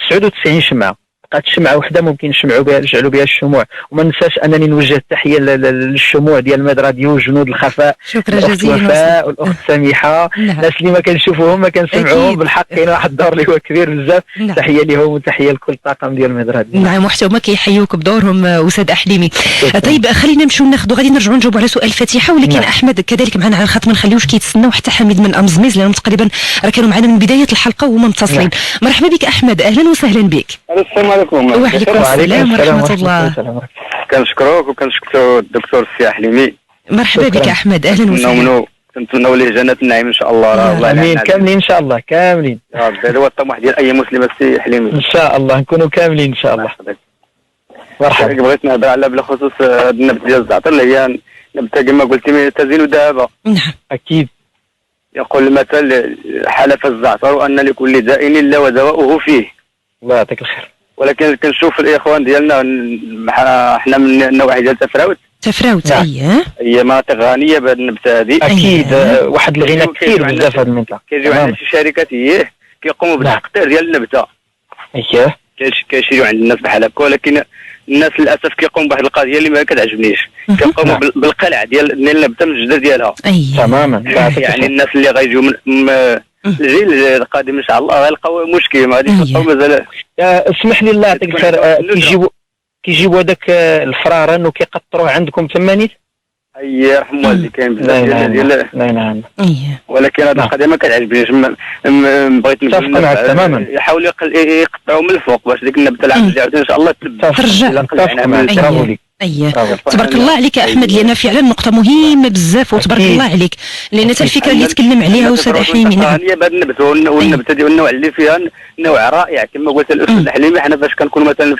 99 شمعه، بقات شمعه وحده ممكن نجعلوا بها الشموع. وما ننساش انني نوجه التحيه للشموع ديال ماد راديو جنود الخفاء،
شكرا جزيلا
وفاء والاخت سميحه، الناس اللي ما كنشوفوهم ما كنسمعوهم، بالحق كاين واحد الدور اللي هو كبير بزاف. تحيه لهم وتحيه لكل الطاقم ديال ماد راديو.
نعم، وحتى هما كيحيوك بدورهم استاذ احليمي. طيب خلينا نمشيو غادي نرجعوا نجاوبوا على سؤال فاتحه، ولكن احمد كذلك معنا على الخط، ما نخليوش كيتسناو حتى حميد من امزميز، لانهم تقريبا راه كانوا معنا من بدايه الحلقه وهما متصلين. مرحبا بك احمد، اهلا وسهلا بك.
السلام عليكم.
وعليكم السلام ورحمة الله.
كنشكروك وكنشكروا الدكتور سي أحليمي.
مرحبا بك أحمد، أهلا وسهلا.
كنتمنوا ليه جنة النعيم إن شاء الله.
الله امين، كاملين إن شاء الله، كاملين.
هذا هو الطموح ديال أي مسلم سي أحليمي.
إن شاء الله نكونوا كاملين إن شاء الله.
مرحبا. بغيت نهضر على بخصوص هذا النبت ديال الزعتر اللي هي نبتة كما قلتي تزين ذهبا.
نعم
أكيد. يقول المثل حلف الزعتر أن لكل داء إلا ودواؤه فيه.
الله يعطيك الخير.
ولكن كنشوف الاخوان ديالنا احنا من النوع ديال
تفراوت
هي مناطق غنيه بهذه النبته هذه
اكيد. واحد الغنى كثير بزاف في هذه المنطقه.
كيجيو عندنا شي شركات كيقوموا بالتقطير ديال النبته.
اييه
كيشريو عند الناس بحال هكا، ولكن الناس للاسف كيقوموا بواحد القضيه اللي ما كتعجبنيش، كيقوموا بالقلع ديال النبته من الجذر ديالها
تماما.
يعني الناس اللي غيجيو من الجيل القادم ان شاء الله غيلقاو مشكل، ما غاديش يلقاو مازال.
اسمح لي الله يعطيك الخير، كيجيبوا هذاك الفرارن وكيقطروه عندكم ثمانيت؟
اي يرحم والدي، كاين بزاف ديال
نعم.
ولكن هذه القضيه ما كتعجبنيش. بغيت نقول
معك تماما،
يحاولوا يقطعوا من الفوق باش ديك النبته العام اللي عاوتاني ان شاء الله
ترجع.
برافو ليك.
تبارك الله عليك احمد، لان فعلا نقطه مهمه بزاف، وتبارك الله عليك، لان حتى الفكره اللي تكلم عليها استاذ احمد.
نعم هي بهذا النبت، والنبته ديال النوع اللي فيها نوع رائع كما قلت الاستاذ حليمي. حنا فاش كنكونوا مثلا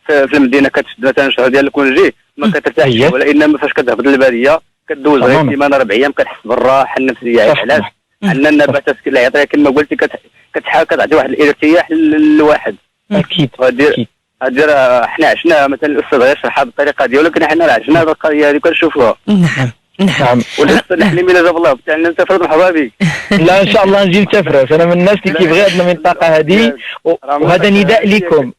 في المدينه كتشد مثلا شهر ديال الكونجي ما كترتاحش، ولا انما فاش كتهبط للباديه كدوز غير سيمانه 4 ايام كتحس بالراحه النفسيه. علاش؟ ان النباتات اللي عطيها كما قلتي كتحاول كتعطي واحد الارتياح للواحد.
اكيد
غادير حنا عشنا مثلا الاستاذ غير شرحها بالطريقه ديالو، ولكن حنا عشنا هذه القضيه هذه كنشوفوها.
نعم.
والاستاذ حليمي لا جاب الله بتاع نسافروا مرحبا بك.
لا ان شاء الله نجي لتفرس، انا من الناس اللي كيبغي هذه المنطقه هذه، وهذا نداء لكم.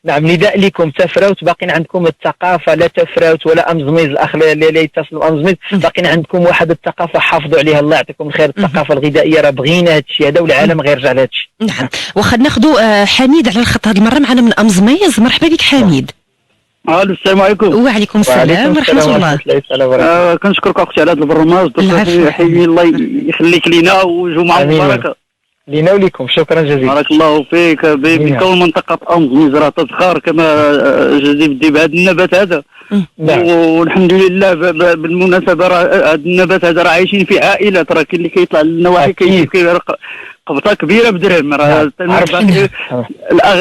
نعم نداء لكم، تفراوت باقين عندكم الثقافه، لا تفراوت ولا امزميز، الاخ اللي يتصلوا امزميز باقين عندكم واحد الثقافه حافظوا عليها، الله يعطيكم الخير. الثقافه الغذائيه راه بغينا هذا الشيء هذا، والعالم غيرجع لهذا الشيء.
نعم. واخا ناخذوا حميد على الخط هذه المره معنا من امزميز. مرحبا بك حميد.
السلام عليكم.
وعليكم السلام ورحمه الله.
كنشكرك اختي على هذا البرنامج، دكتور حليمي الله يخليك لينا وجمعه مباركه
لينا وليكم. شكرا جزيلا.
بارك الله فيك. بكون منطقه امزميز راه تزخر كما جدي بدي بهذا النبات هذا، والحمد لله بالمناسبه راه هذا النبات هذا راه عايشين في عائلات، راه كاين اللي كيطلع للنواحي كيجيب قبطه كبيره بدرهم، راه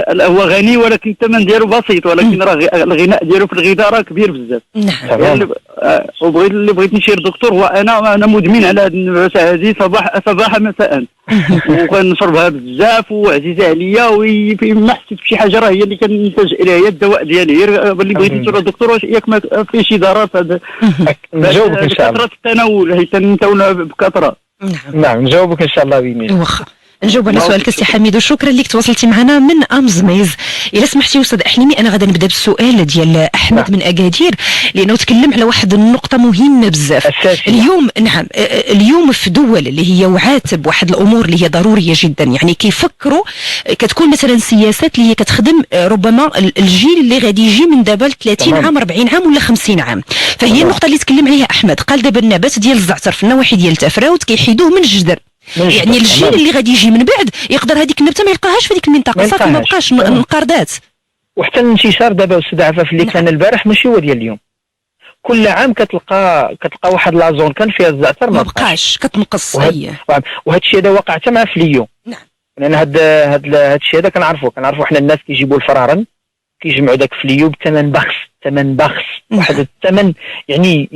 هو غني ولكن الثمن ديالو بسيط، ولكن راه الغناء ديالو في الغذاء راه كبير بزاف.
نعم.
اللي بغيت نشير دكتور هو انا مدمن على هذه النبته هذه صباحا مساء، وكنشربها بزاف وعزيزه عليا، وما حسيت بشي حاجه راه هي اللي كننتج اليها، هي الدواء ديالي. اللي بغيت نسول الدكتور واش ياك ما في شي ضرر هذا
نجاوبك ان شاء الله.
كثره التناول هي تنتاول بكثره.
نعم نجاوبك ان شاء الله باذن الله.
واخا نجاوب على سؤالك سي حميد، وشكرا لك تواصلتي معنا من امزميز. الا سمحتي استاذ احليمي انا غادا نبدا بالسؤال ديال احمد من اكادير، لانه تكلم على واحد النقطه مهمه بزاف اليوم. نعم اليوم في دول اللي هي وعات بواحد الامور اللي هي ضروريه جدا، يعني كيفكروا كتكون مثلا سياسات اللي هي كتخدم ربما الجيل اللي غادي يجي من دابا 30 عام 40 عام ولا 50 عام. فهي النقطه اللي تكلم عليها احمد، قال دابا النبات ديال الزعتر في النواحي ديال تفراوت كيحيدوه من الجذر، يعني الجيل اللي غادي يجي من بعد يقدر هذيك النبته ما يلقاهاش في هذيك المنطقه، صافي ما بقاش انقرضات.
وحتى الانتشار دابا استاذ عفاف اللي كان البارح ماشي هو ديال اليوم، كل عام كتلقى واحد لازون كان فيها الزعتر ما
بقاش كتنقص.
وهذا الشيء هذا واقع حتى مع فليو.
نعم.
لان هذا الشيء هذا كنعرفوا حنا الناس كيجيبوا الفرارن كيجمعوا داك فليو بثمن بخس واحد الثمن، يعني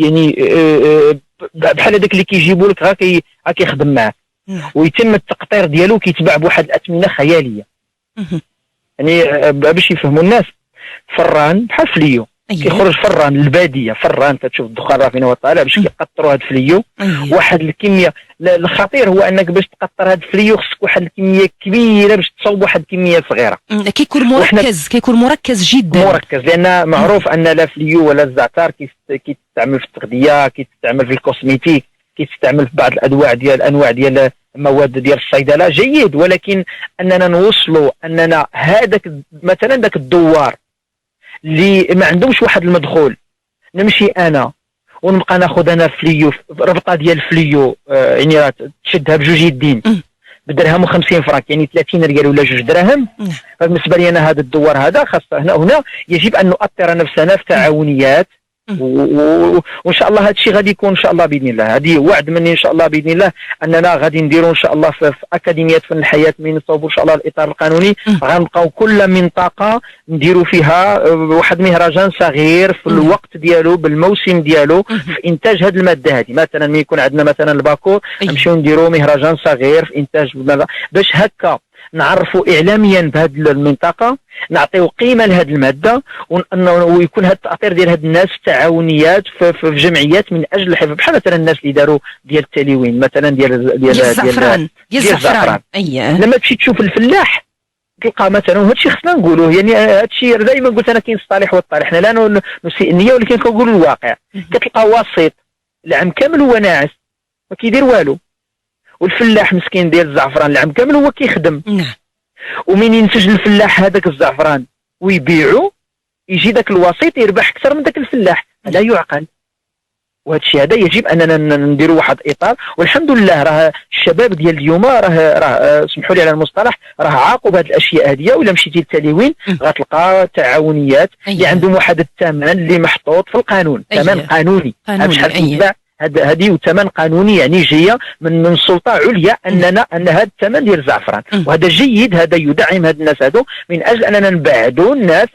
بحال هذاك اللي كيجيبوا لك غا كيخدم معاه، ويتم التقطير ديالو كيتباع بواحد الاثمنه خياليه. يعني باش يفهموا الناس، فران بحال فليو كيخرج فران للباديه، فران كتشوف الدخان راه فين هو طالع باش كيقطروا هاد الفليو. واحد الكميه، الخطير هو انك باش تقطر هاد الفليو خصك واحد الكميه كبيره باش تصاوب واحد الكميه صغيره. كيكون
مركز جدا،
لان معروف ان لا فليو ولا الزعتر كيتستعمل في التغذيه، كيتستعمل في الكوسميتيك، كيتستعمل في بعض الانواع ديال المواد ديال الصيدله جيد، ولكن اننا نوصلوا اننا هذاك مثلا داك الدوار اللي ما عندهمش واحد المدخول، نمشي انا ونبقى ناخذ انا فليو ربطه ديال الفليو، يعني راه تشدها بجوج يدين بدرهم و50 فرانك، يعني 30 ريال ولا 2 دراهم. فبالنسبه لي انا هذا الدوار هذا خاص هنا يجب ان نؤطر نفسنا في تعاونيات، وان شاء الله هذا الشيء غادي يكون ان شاء الله باذن الله. هذه وعد مني ان شاء الله باذن الله اننا غادي نديروا ان شاء الله في اكاديميات فن الحياه من نصوبوا ان شاء الله الاطار القانوني، غنبقاو كل منطقه نديروا فيها واحد مهرجان صغير في الوقت ديالو بالموسم ديالو في انتاج هذه الماده هذه. مثلا ملي يكون عندنا مثلا الباكور نمشيو نديروا مهرجان صغير في انتاج باش هكا نعرفوا اعلاميا بهذه المنطقه، نعطيو قيمه لهذه الماده، ويكون هذا التاثير ديال هاد الناس في تعاونيات في جمعيات من اجل الحفظ، بحال مثلا الناس اللي داروا ديال التلوين مثلا ديال
الزعفران.
لما تمشي تشوف الفلاح تلقى مثلا، وهذا الشيء خصنا نقولوه، يعني هذا الشيء دائما قلت انا كاين الصالح والطالح، حنا لا نسيء النيه ولكن كنقول الواقع. كتلقى وسيط العام كامل هو ناعس ما كيدير والو، والفلاح مسكين ديال الزعفران العام كامل هو كيخدم. ومن ينتج الفلاح هذاك الزعفران ويبيعو يجي ذاك الوسيط يربح اكثر من ذاك الفلاح. لا يعقل. وهذا الشيء هذا يجب اننا نديروا واحد اطار. والحمد لله راه الشباب ديال اليوم راه سمحوا لي على المصطلح راه عاقوا بهذه الاشياء هذه. ولا مشيتي للتلوين غتلقى تعاونيات اللي عندهم واحد الثمن اللي محطوط في القانون، ثمن قانوني بشحال كيتباع. هذه ثمن قانوني، يعني جايه من سلطه عليا ان هذا الثمن ديال الزعفران. وهذا جيد، هذا يدعم هاد الناس هادو من اجل اننا نبعدوا الناس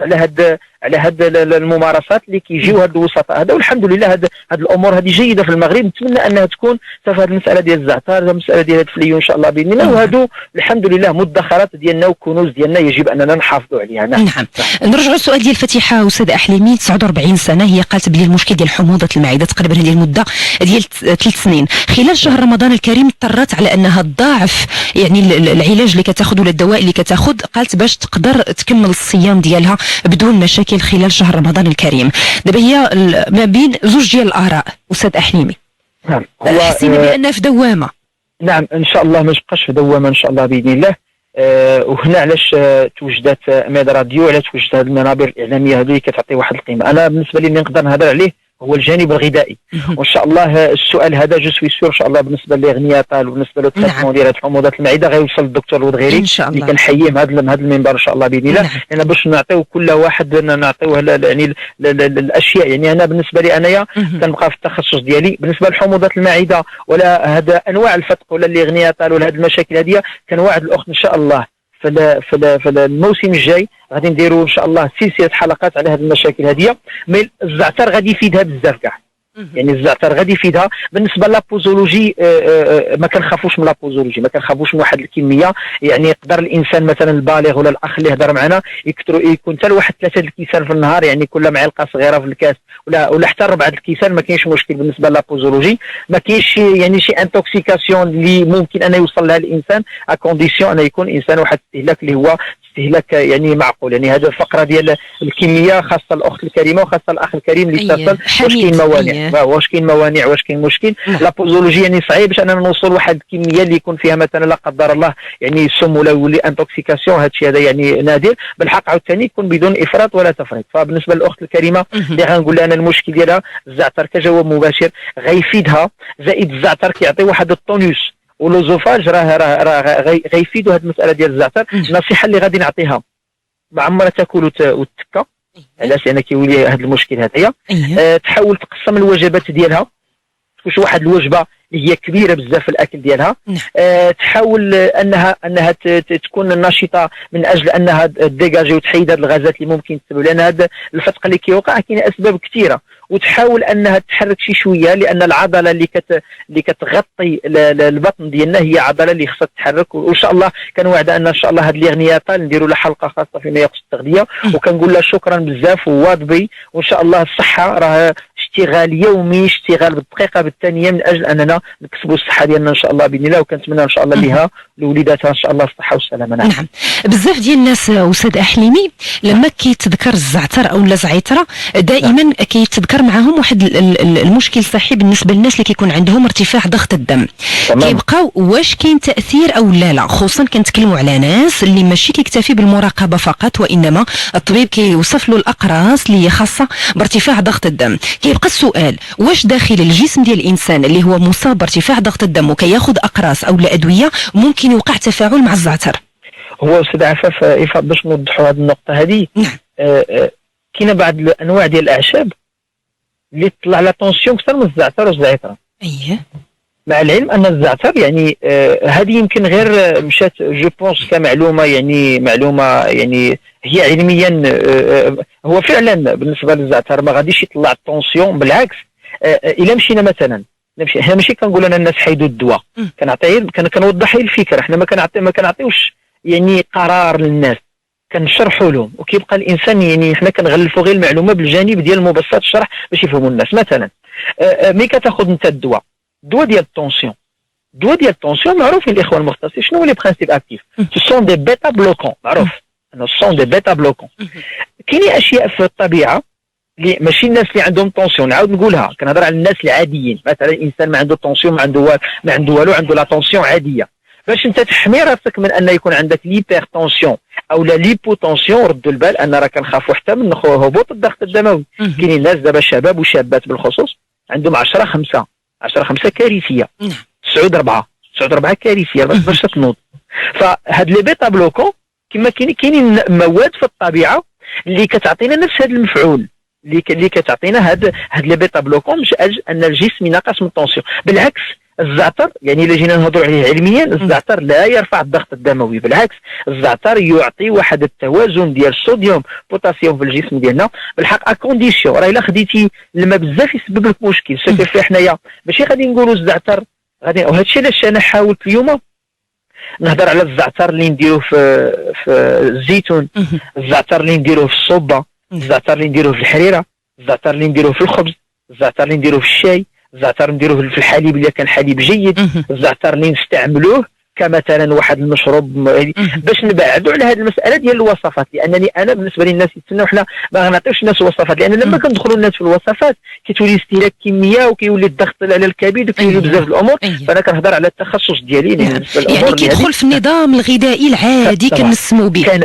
على هاد الممارسات اللي كيجيو هاد الوسطاء هذا. والحمد لله هاد الامور هذه جيده في المغرب. نتمنى انها تكون في هذه المساله ديال الزعتر، المساله ديال الفليو ان شاء الله باذن الله. وهادو الحمد لله مدخرات ديالنا وكنوز ديالنا يجب اننا نحافظوا عليها.
نعم. نرجعوا للسؤال ديال فتيحه استاذ احليمي، 49 سنه، هي قالت بلي المشكل ديال حموضه المعده تقريبا هذه المده ديال 3 سنين. خلال شهر رمضان الكريم اضطرت على انها تضاعف يعني العلاج اللي كتاخذ ولا الدواء اللي كتاخذ، قالت باش تقدر تكمل الصيام ديالها بدون مشاكل خلال شهر رمضان الكريم. دابا هي ما بين زوج ديال الاراء استاذ احليمي.
نعم.
حسينا بانها في دوامه.
نعم ان شاء الله ما تبقاش في دوامه ان شاء الله باذن الله. وهنا علاش توجدت ميد راديو، علاش توجدت هذه المنابر الاعلاميه هذه كتعطي واحد القيمه. انا بالنسبه لي اللي نقدر نهضر عليه هو الجانب الغذائي. وان شاء الله السؤال هذا جو سوي سور ان شاء الله بالنسبه لغنياطال وبالنسبه للتريتمون ديال حموضه المعده غيوصل للدكتور الودغيري اللي كنحييه من هذا المنبر ان شاء الله باذن الله. لان باش نعطيو كل واحد نعطيوه يعني الاشياء. يعني انا بالنسبه لي انايا كنبقى في التخصص ديالي بالنسبه لحموضه المعده ولا هذا انواع الفتق ولا الغنياطال ولا هذه المشاكل هذه. كنوعد الاخت ان شاء الله في الموسم الجاي غادي نديروا ان شاء الله سلسله حلقات على هذه المشاكل هذه. مي الزعتر غادي يفيدها بزاف كاع، يعني الزعتر غادي يفيدها. بالنسبه لابوزولوجي ما كنخافوش من لابوزولوجي، ما كنخافوش من واحد الكميه. يعني يقدر الانسان مثلا البالغ ولا الاخ اللي هضر معنا يكون حتى لواحد 3 الكيسان في النهار، يعني كل معلقه صغيره في الكاس ولا حتى 4 الكيسان ما كاينش مشكل. بالنسبه لابوزولوجي ما كاينش يعني شي انتوكسيكاسيون اللي ممكن ان يوصل لها الانسان اكونديسيون ان يكون انسان واحد الاستهلاك اللي هو استهلاك يعني معقول. يعني هذه الفقره ديال الكميه خاصه الاخت الكريمه وخاصه الاخ الكريم اللي اتصل. واش كاين موانع؟ واش كاين موانع؟ واش كاين مشكل؟ لابوزولوجي يعني صعيب باش اننا نوصل واحد الكميه اللي يكون فيها مثلا لا قدر الله يعني سم ولا يولي انتوكسيكاسيون. هذا الشيء هذا يعني نادر. بالحق عاوتاني يكون بدون افراط ولا تفريط. فبالنسبه للاخت الكريمه اللي غنقول لها انا المشكل ديالها الزعتر كجواب مباشر غيفيدها. زائد الزعتر كيعطي واحد الطونيوس ولوزوفاج راه غيفيدوا هذه المساله ديال الزعتر. النصيحه اللي غادي نعطيها ما عمرها تاكل وتتكا. علاش؟ لان كيولي هذا المشكل هذايا. تحاول تقسم الوجبات ديالها، واش واحد الوجبه اللي هي كبيره بزاف في الاكل ديالها. تحاول انها تكون نشيطه من اجل انها ديجاجي وتحيد هذه الغازات اللي ممكن تسبب. لان هذا الفتق اللي كيوقع كاين اسباب كثيره. وتحاول انها تحرك شي شويه، لان العضله اللي كتغطي البطن ديالنا هي عضله اللي خصها تتحرك. وان شاء الله كنوعد ان شاء الله هذه الغنياطال نديروا لها حلقه خاصه فيما يخص التغذيه. وكنقول لها شكرا بزاف وواظبي. وان شاء الله الصحه راه اشتغال يومي، اشتغال بالدقيقه بالثانيه من اجل اننا نكسبوا الصحه ديالنا ان شاء الله باذن الله. وكنتمنى ان شاء الله لها لوليداتها ان شاء الله الصحه والسلامه.
نعم. بزاف ديال الناس استاذ احليمي لما كيتذكر الزعتر او الزعتره دائما كيتذكر معهم واحد المشكل صحي بالنسبه للناس اللي كيكون عندهم ارتفاع ضغط الدم. كيبقاو واش كاين تاثير او لا؟ خصوصا كنتكلموا على ناس اللي ماشي كيكتفي بالمراقبه فقط، وانما الطبيب كيوصف له الاقراص اللي هي خاصه بارتفاع ضغط الدم. كيبقى السؤال واش داخل الجسم ديال الانسان اللي هو مصاب بارتفاع ضغط الدم وكياخذ اقراص او ادويه ممكن يوقع تفاعل مع الزعتر؟
هو استاذ عفاف باش نوضحوا هذه النقطه هذه. كاينه بعض الانواع ديال الاعشاب اللي تطلع على طونسيون اكثر من الزعتر والزعتره. مع العلم ان الزعتر يعني هذه يمكن غير مشات جو بونس كمعلومه، يعني معلومه يعني هي علميا هو فعلا بالنسبه للزعتر ما غاديش يطلع الطونسيون. بالعكس الا مشينا مثلا احنا ماشي كنقول انا الناس حيدوا الدواء، كنوضح الفكره. احنا ما كنعطيوش يعني قرار للناس، كنشرحوا لهم. وكيبقى الانسان يعني حنا كنغلفوا غير المعلومه بالجانب ديال مبسط الشرح باش يفهموا الناس. مثلا ملي كتاخذ انت الدواء ديال الطونسيون الدواء ديال الطونسيون معروفين الاخوه المختصين شنو هو لي برينسيپ اكتيف سو دي بيتا بلوكون معروف انه سو دي بيتا بلوكون. كاينين اشياء في الطبيعه اللي ماشي الناس اللي عندهم طونسيون، نعاود نقولها كنهضر على الناس العاديين، مثلا الانسان ما عنده طونسيون ما عنده والو عنده لا طونسيون عاديه. باش انت تحمي راسك من ان يكون عندك ليبر طونسيون او لا ليبوتونسيون، ردوا البال ان راه كنخافوا حتى من هبوط الضغط الدموي. كاينين ناس دابا شباب وشابات بالخصوص عندهم 10/5 كارثيه، 9/4 كارثيه باش تنوض. فهاد لي بيتا بلوكون كما كاينين مواد في الطبيعه اللي كتعطينا نفس هذا المفعول اللي كتعطينا هاد لي بيتا بلوكون مش اجل ان الجسم ينقص من الطونسيون. بالعكس الزعتر يعني الا جينا نهضروا عليه علميا الزعتر لا يرفع الضغط الدموي، بالعكس الزعتر يعطي واحد التوازن ديال الصوديوم بوتاسيوم في الجسم ديالنا بالحق اكونديسيون. راه الا خديتي الماء بزاف يسبب لك مشكل. سكر حنايا ماشي غادي نقولوا الزعتر غادي، وهذا الشيء علاش انا حاولت اليوم نهضر على الزعتر اللي نديروه في الزيتون، الزعتر اللي نديروه في الصوبه، الزعتر اللي نديروه في الحريره، الزعتر اللي نديروه في الخبز، الزعتر اللي نديروه في الشاي، الزعتر نديروه في الحليب اذا كان حليب جيد، الزعتر اللي نستعملوه كمثلا واحد المشروب باش نبعدوا على هذه المساله ديال الوصفات. لانني انا بالنسبه لي الناس يتسناو حنا ما غنعطيوش الناس وصفات، لان لما كندخلوا الناس في الوصفات كيتولي استهلاك كميه وكيولي الضغط على الكبد وكيولي بزاف الامور. فانا كنهضر على التخصص ديالي
يعني كيدخل في النظام الغذائي العادي كنسمو به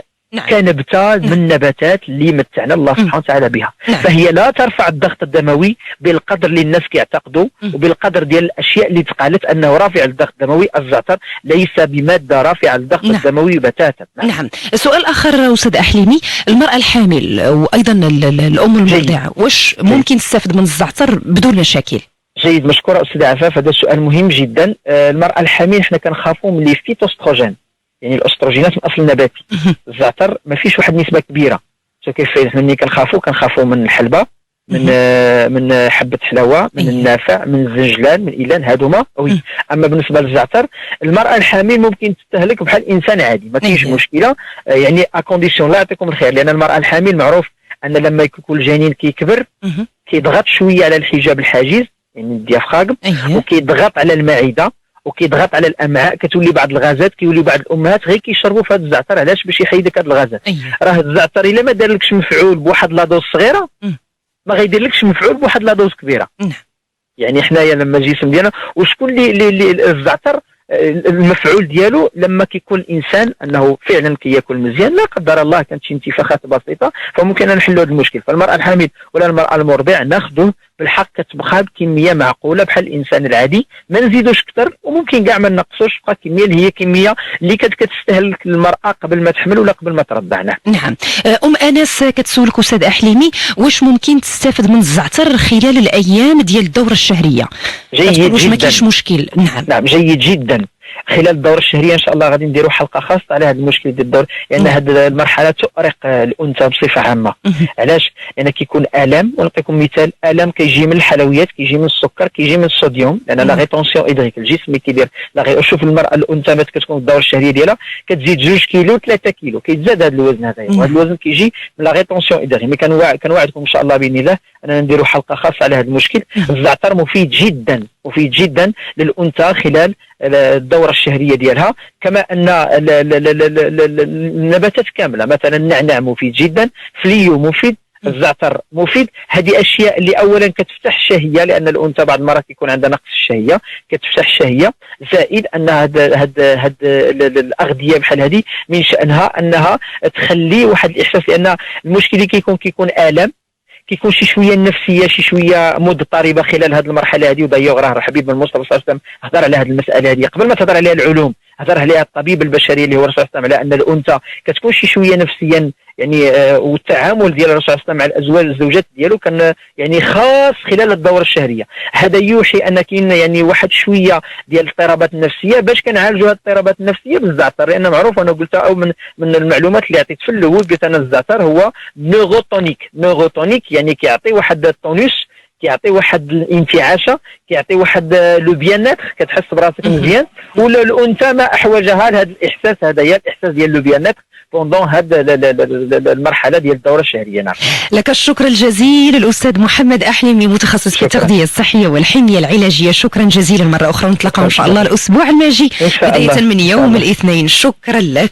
كنبته من نباتات اللي متعنا الله سبحانه وتعالى بها. فهي لا ترفع الضغط الدموي بالقدر اللي الناس كيعتقدوا وبالقدر ديال الاشياء اللي تقالت انه رافع الضغط الدموي. الزعتر ليس بماده رافعه للضغط الدموي بتاتا.
نعم. سؤال اخر استاذ احليمي، المراه الحامل وايضا الام المرضعه واش ممكن تستافد من الزعتر بدون مشاكل؟
جيد، مشكوره استاذ عفاف، هذا سؤال مهم جدا. المراه الحامل حنا كنخافوا من لي فيتوستروجين يعني الاستروجينات من اصل نباتي. الزعتر ما فيش واحد النسبه كبيره. كيف ملي كنخافوا من الحلبه، من حبه حلاوه، من النافع، من الزنجلان، من الايلان، هادوما وي. اما بالنسبه للزعتر المراه الحامل ممكن تستهلك بحال الانسان عادي، ما كاينش مشكله يعني اكونديسيون. الله يعطيكم الخير، لان المراه الحامل معروف ان لما يكون الجنين كيكبر كيضغط شويه على الحجاب الحاجز يعني الديافراغم، وكيضغط على المعده وكيضغط على الامعاء، كتولي بعض الغازات كيولي بعض الامهات غير كيشربوا في هذا الزعتر. علاش؟ باش يحيدك هذه الغازات. راه الزعتر الا ما دارلكش مفعول بواحد لادوز صغيره ما غيديرلكش مفعول بواحد لادوز كبيره. يعني حنايا لما الجسم ديالنا وشكون اللي الزعتر المفعول ديالو لما كيكون الانسان انه فعلا كياكل مزيان، لا قدر الله كانت شي انتفاخات بسيطه فممكن نحلوا هذا المشكل. فالمراه الحامل ولا المراه المرضع ناخذوه بالحق كتبقى بكميه معقوله بحال الانسان العادي، ما نزيدوش اكثر وممكن كاع ما نقصوش، بقى كميه اللي هي كميه اللي كتستهلك المراه قبل ما تحمل ولا قبل ما ترضع.
نعم. انس كتسولك استاذ احليمي واش ممكن تستافد من الزعتر خلال الايام ديال الدوره الشهريه؟
جيد جدا،
واش ما كاينش مشكل؟
نعم جيد جدا. خلال الدورة الشهرية إن شاء الله غادي نديروا حلقة خاصة على هذا المشكل ديال الدور، لأن هذه المرحلة تؤرق الأنثى بصفة عامة. علاش؟ لأن كيكون آلام، ونعطيكم مثال، آلام كيجي من الحلويات، كيجي من السكر، كيجي من الصوديوم، لأن لا ريتونسيون إيدريك الجسم كيدير شوف المرأة الأنثى ملي كتكون في الدورة الشهرية ديالها كتزيد 2 كيلو 3 كيلو، كيتزاد هذا الوزن هذايا، وهذا الوزن كيجي من لا ريتونسيون إيدريك. مي كنوعدكم إن شاء الله بإذن الله أننا نديروا حلقة خاصة على هذا المشكل. الزعتر مفيد جدا للأنثى خلال الدورة الشهرية ديالها، كما أن النباتات كاملة، مثلا النعناع مفيد جدا، فليو مفيد، الزعتر مفيد. هذه أشياء اللي أولا كتفتح الشهية، لأن الأنثى بعض المرات يكون عندها نقص الشهية، كتفتح الشهية. زائد أن هاد الأغذية بحال هذه من شأنها أنها تخلي واحد الإحساس، لأن المشكل اللي كيكون آلام، كيكون شي شويه النفسيه شي شويه مضطربه خلال هذه المرحله هذه. ودايوغ راه الحبيب المصطفى صلى الله عليه وسلم هضر على هذه المساله هذه قبل ما تهضر عليها العلوم، هضر عليها الطبيب البشري اللي هو الرسول صلى الله عليه وسلم، على ان الانثى كتكون شي شويه نفسيا يعني والتعامل ديال الرسول صلى الله عليه وسلم مع الزوجات ديالو كان يعني خاص خلال الدوره الشهريه. هذا يوحي ان كاين يعني واحد شويه ديال الاضطرابات النفسيه. باش كنعالجوا هذه الاضطرابات النفسيه بالزعتر؟ لان معروف، انا قلتها او من المعلومات اللي عطيت في الاول، قلت انا الزعتر هو نيغوتونيك يعني كيعطي واحد التونس، كيعطي واحد الانتعاشه، كيعطي واحد لو بياناتر، كتحس براسك مزيان. ولا الانثى ما احوجها لهذا الاحساس هذا، هي الاحساس ديال لو بياناتر بوندون هاد المرحله ديال الدوره الشهريه. نعم.
لك الشكر الجزيل الاستاذ محمد احلمي، متخصص في التغذيه الصحيه والحميه العلاجيه. شكرا جزيلا مره اخرى، ونتلاقاو ان شاء الله الاسبوع الماجي بدايه من يوم الاثنين. شكرا لك.